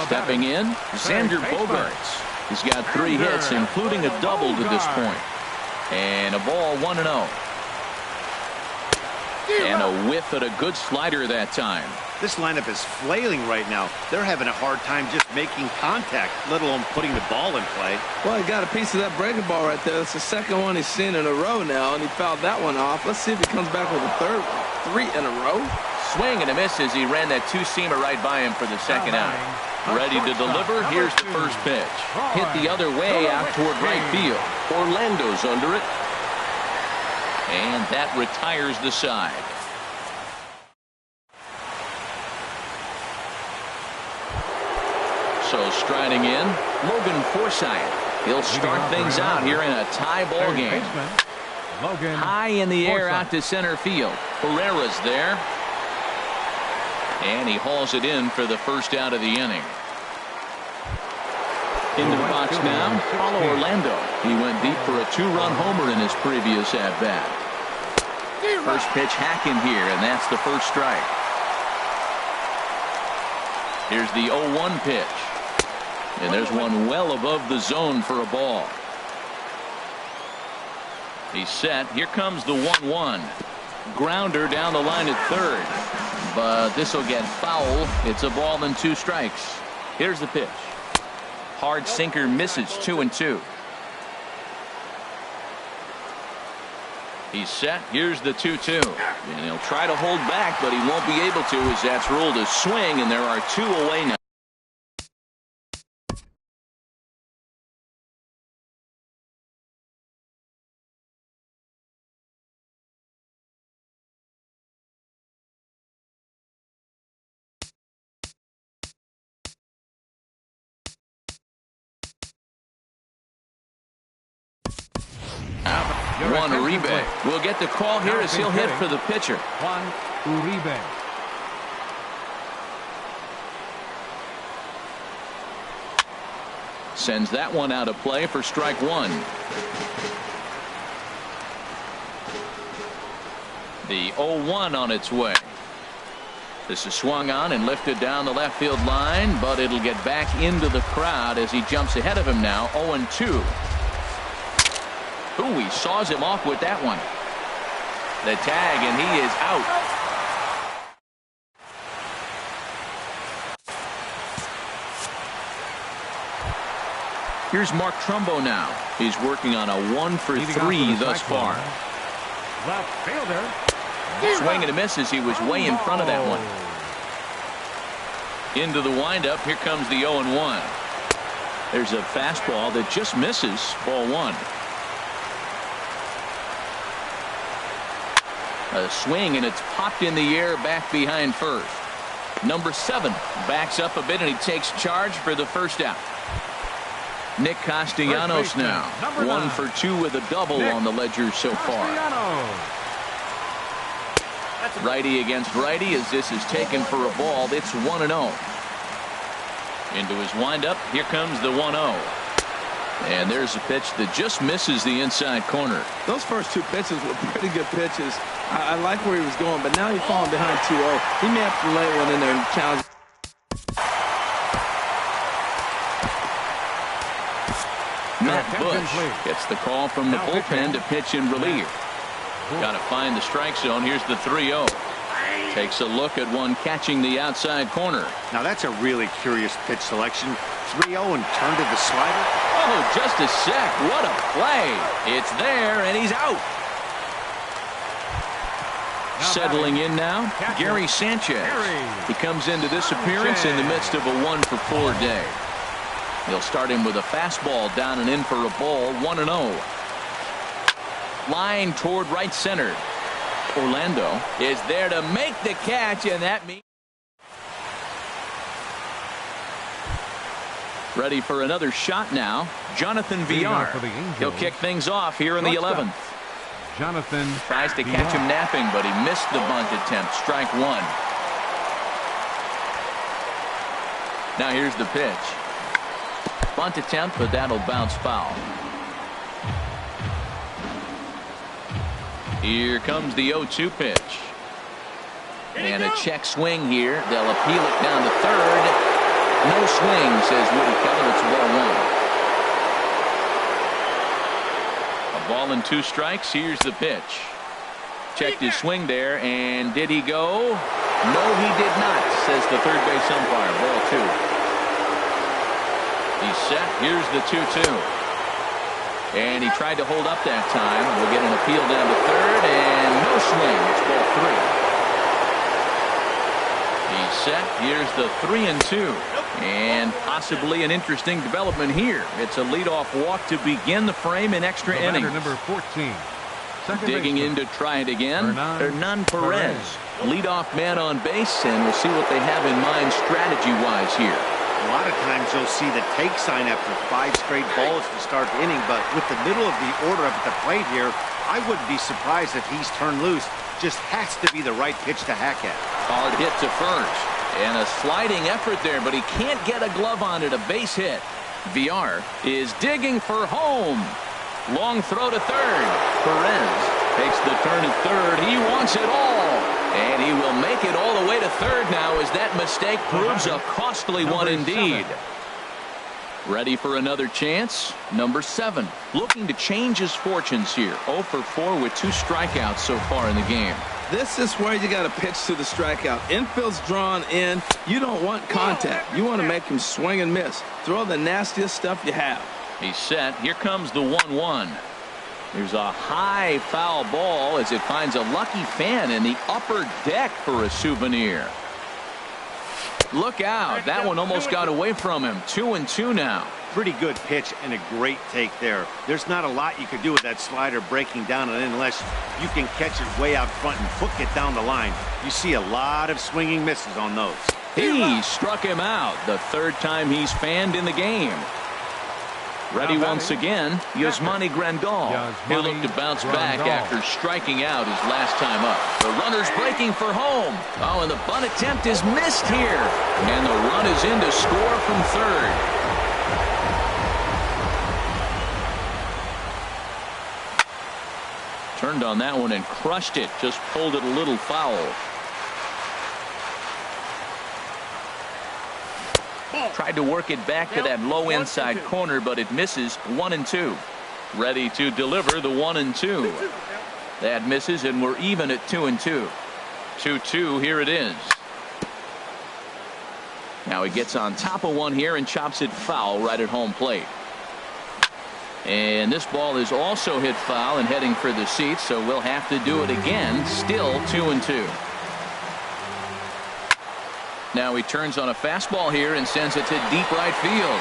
Stepping in, Xander Bogaerts. He's got 3 hits, including a double to this point. And a ball 1-0. And a whiff at a good slider that time. This lineup is flailing right now. They're having a hard time just making contact, let alone putting the ball in play. Well, he got a piece of that breaking ball right there. That's the second one he's seen in a row now, and he fouled that one off. Let's see if he comes back with a third one. 3 in a row. Swing and a miss as he ran that 2-seamer right by him for the second out. Ready to deliver. Here's the first pitch. Hit the other way out toward right field. Orlando's under it. And that retires the side. So striding in, Logan Forsythe. He'll start things out here in a tie ball game. High in the air out to center field. Herrera's there. And he hauls it in for the first out of the inning. Into the box now, Paulo Orlando. He went deep for a 2-run homer in his previous at-bat. First pitch hacking here, and that's the first strike. Here's the 0-1 pitch. And there's one well above the zone for a ball. He's set. Here comes the 1-1. Grounder down the line at third. But this will get foul. It's a ball and 2 strikes. Here's the pitch. Hard sinker misses. 2-2. He's set. Here's the 2-2. And he'll try to hold back, but he won't be able to, as that's ruled a swing, and there are 2 away now. Juan Uribe will get the call here as he'll hit for the pitcher. Juan Uribe. Sends that one out of play for strike 1. The 0-1 on its way. This is swung on and lifted down the left field line, but it'll get back into the crowd as he jumps ahead of him now. 0-2. Ooh, he saws him off with that one. The tag, and he is out. Here's Mark Trumbo now. He's working on a 1-for-3 thus far. Left fielder. Swing and a miss as he was way in front of that one. Into the windup. Here comes the 0-1. There's a fastball that just misses. Ball 1. A swing, and it's popped in the air back behind first. Number 7 backs up a bit, and he takes charge for the first out. Nick Castellanos now. 1-for-2 with a double on the ledger so far. Righty against righty as this is taken for a ball. It's 1-0. Into his windup. Here comes the 1-0. And there's a pitch that just misses the inside corner. Those first 2 pitches were pretty good pitches. I like where he was going, but now he's falling behind 2-0. He may have to lay one in there and challenge. Matt Bush gets the call from the bullpen to pitch in relief. Got to find the strike zone. Here's the 3-0. Takes a look at one catching the outside corner. Now that's a really curious pitch selection. 3-0 and turned to the slider. Oh, just a sec. What a play. It's there, and he's out. Settling in now, Gary Sanchez. He comes into this appearance in the midst of a 1-for-4 day. He'll start him with a fastball down and in for a ball. 1-0. Line toward right center. Orlando is there to make the catch, and that means ready for another shot now. Jonathan Villar. He'll kick things off here in the 11th. Jonathan tries to catch him napping, but he missed the bunt attempt. Strike 1. Now here's the pitch. Bunt attempt, but that'll bounce foul. Here comes the 0-2 pitch. And a check swing here. They'll appeal it down to third. No swing, says Woody Keller. It's ball 1. A ball and 2 strikes. Here's the pitch. Checked his swing there, and did he go? No, he did not, says the third base umpire. Ball 2. He's set. Here's the 2-2. And he tried to hold up that time. We'll get an appeal down to third, and no swing. It's ball 3. He's set. Here's the 3-2. And possibly an interesting development here. It's a leadoff walk to begin the frame in extra innings. Number 14. Digging in to try it again. Hernan Perez. Leadoff man on base, and we'll see what they have in mind strategy-wise here. A lot of times you'll see the take sign after 5 straight balls to start the inning, but with the middle of the order up at the plate here, I wouldn't be surprised if he's turned loose. Just has to be the right pitch to hack at. Hard hit to first, and a sliding effort there, but he can't get a glove on it. A base hit. Villar is digging for home. Long throw to third. Perez takes the turn at third. He wants it all. And he will make it all the way to third now as that mistake proves a costly one indeed. Ready for another chance. Number 7 looking to change his fortunes here. 0-for-4 with 2 strikeouts so far in the game. This is where you got to pitch to the strikeout. Infield's drawn in. You don't want contact. You want to make him swing and miss. Throw the nastiest stuff you have. He's set. Here comes the 1-1. There's a high foul ball as it finds a lucky fan in the upper deck for a souvenir. Look out. That one almost got away from him. 2-2 now. Pretty good pitch and a great take there. There's not a lot you could do with that slider breaking down and in unless you can catch it way out front and hook it down the line. You see a lot of swinging misses on those. He struck him out. The 3rd time he's fanned in the game. Ready once again, Yasmani Grandal. He'll look to bounce back after striking out his last time up. The runner's breaking for home. Oh, and the bunt attempt is missed here. And the run is in to score from third. Turned on that one and crushed it. Just pulled it a little foul. Tried to work it back to that low inside corner, but it misses. 1-2. Ready to deliver the 1-2. That misses, and we're even at 2-2. 2-2. Here it is. Now he gets on top of one here and chops it foul right at home plate. And this ball is also hit foul and heading for the seats, so we'll have to do it again. Still 2-2. Now he turns on a fastball here and sends it to deep right field.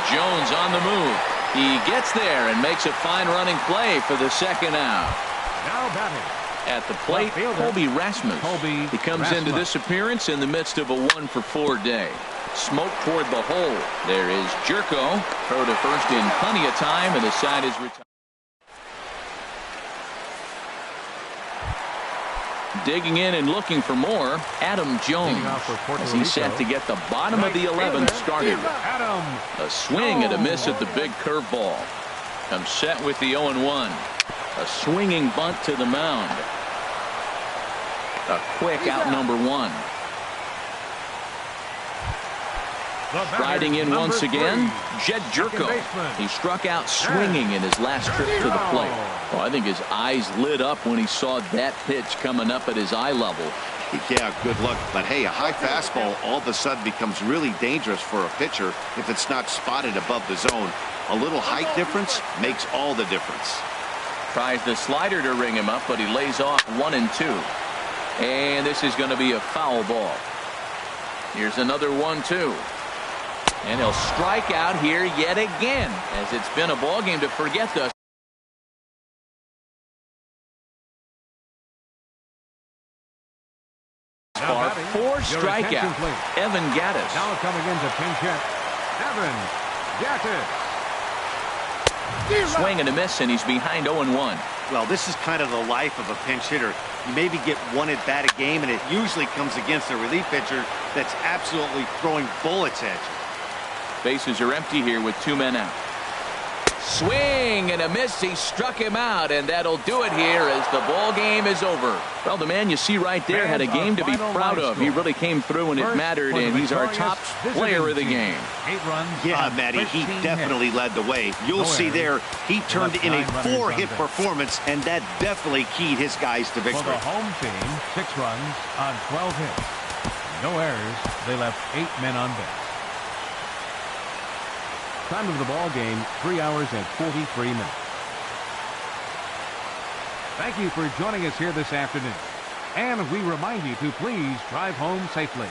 Jones on the move. He gets there and makes a fine running play for the second out. Now batting. At the plate, Colby Rasmus. He comes into this appearance in the midst of a 1-for-4 day. Smoke toward the hole. There is Jerko. Throw to first in plenty of time, and the side is retired. Digging in and looking for more, Adam Jones, as he's set to get the bottom of the 11th started. A swing and a miss at the big curveball. Comes set with the 0-1. A swinging bunt to the mound. A quick out number 1. Riding in once again, Jed Jerko. He struck out swinging in his last trip to the plate. Oh, I think his eyes lit up when he saw that pitch coming up at his eye level. Yeah, good luck. But hey, a high fastball all of a sudden becomes really dangerous for a pitcher if it's not spotted above the zone. A little height difference makes all the difference. Tries the slider to ring him up, but he lays off 1-2. And this is going to be a foul ball. Here's another 1-2. And he'll strike out here yet again, as it's been a ball game to forget thus far. 4 strikeouts. Evan Gattis. Now coming into pinch hit, Evan Gattis. Swing and a miss, and he's behind 0-1. Well, this is kind of the life of a pinch hitter. You maybe get one at bat a game, and it usually comes against a relief pitcher that's absolutely throwing bullets at you. Bases are empty here with 2 men out. Swing and a miss. He struck him out, and that'll do it here as the ball game is over. Well, the man you see right there had a game to be proud of. He really came through when it mattered, and he's our top player of the game. 8 runs. Yeah, Matty, he definitely led the way. You'll see there, he turned in a 4-hit performance, and that definitely keyed his guys to victory. For the home team, 6 runs on 12 hits. No errors. They left 8 men on base. Time of the ball game, 3 hours and 43 minutes. Thank you for joining us here this afternoon. And we remind you to please drive home safely.